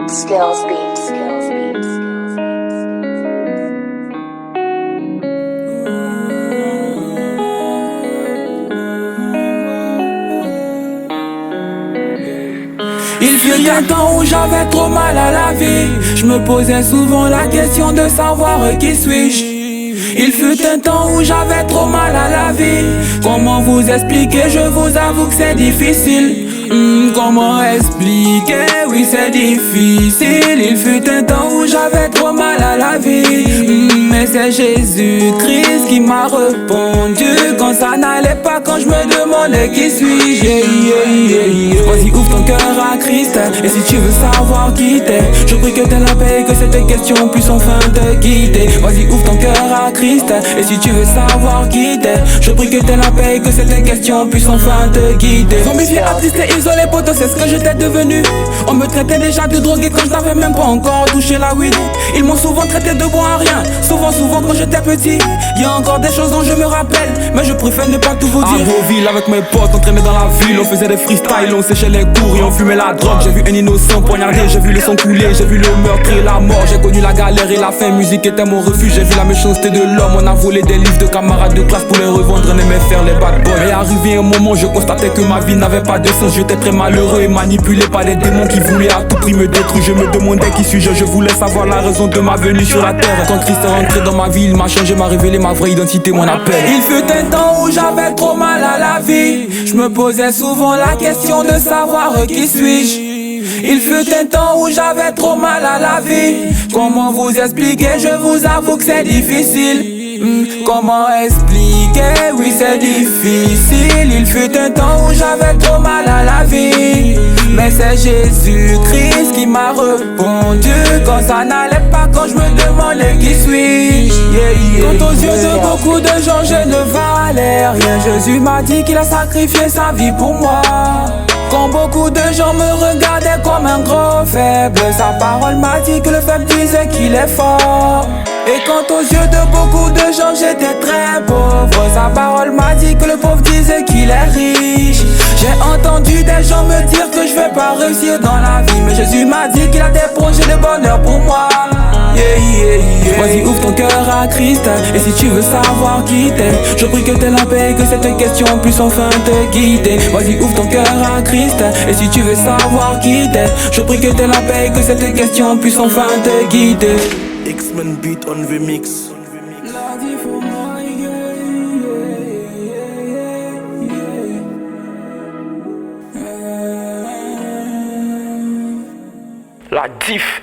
Skills beats. Il fut un temps où j'avais trop mal à la vie. Je me posais souvent la question de savoir qui suis-je. Il fut un temps où j'avais trop mal à la vie. Comment vous expliquer, je vous avoue que c'est difficile. Comment expliquer, oui c'est difficile. Il fut un temps où j'avais trop mal à la vie. Mais c'est Jésus-Christ qui m'a répondu quand ça n'allait pas, quand je me demandais qui suis-je. Vas-y ouvre ton cœur à Christ, et si tu veux savoir qui t'es, je prie que t'aies la paix et que cette question puisse enfin te guider. Vas-y ouvre ton cœur à Christ, et si tu veux savoir qui t'es, je prie que t'aies la paix et que cette question puisse enfin te guider. Zombifié, attristé, isolé, poto, c'est ce que j'étais devenu. On me traitait déjà de drogué quand je n'avais même pas encore touché la weed. Ils m'ont souvent traité de bon à rien, souvent quand j'étais petit. Y a encore des choses dont je me rappelle, mais je préfère ne pas tout vous dire. À Beauville avec mes potes, on traînait dans la ville, on faisait des freestyles, on séchait les cours et on fumait la drogue. J'ai vu un innocent poignardé, j'ai vu le sang couler, j'ai vu le meurtre et la mort. J'ai connu la galère et la faim, musique était mon refuge. J'ai vu la méchanceté de l'homme, on a volé des livres de camarades de classe pour les revendre, on aimait faire les bad boys. Mais arrivé un moment, je constatais que ma vie n'avait pas de sens. J'étais très malheureux et manipulé par des démons qui voulaient à tout prix me détruire. Je me demandais qui suis-je, je voulais savoir la raison de ma venue sur la terre. Quand Christ est rentré dans ma vie, il m'a changé, m'a révélé ma vraie identité, mon appel. Il fut un temps où j'avais trop mal à la vie. Je me posais souvent la question de savoir qui suis-je. Il fut un temps où j'avais trop mal à la vie. Comment vous expliquer, je vous avoue que c'est difficile. Comment expliquer, oui c'est difficile. Il fut un temps où j'avais trop mal à la vie. Mais c'est Jésus-Christ qui m'a répondu quand ça n'allait pas, quand je me demandais qui suis-je. Quant aux yeux de beaucoup de gens, je ne valais rien. Jésus m'a dit qu'il a sacrifié sa vie pour moi. Quand beaucoup de gens me regardaient comme un gros faible, sa parole m'a dit que le faible disait qu'il est fort. Et quand aux yeux de beaucoup de gens j'étais très pauvre, sa parole m'a dit que le pauvre disait qu'il est riche. J'ai entendu des gens me dire que je vais pas réussir dans la vie, mais Jésus m'a dit qu'il a des projets de bonheur pour moi. Vas-y ouvre ton cœur à Christ, et si tu veux savoir qui t'es, je prie que t'aies la paix et que cette question puisse enfin te guider. Vas-y ouvre ton cœur à Christ, et si tu veux savoir qui t'es, je prie que t'aies la paix et que cette question puisse enfin te guider. X-Men beat on remix. La vie pour moi, La diff.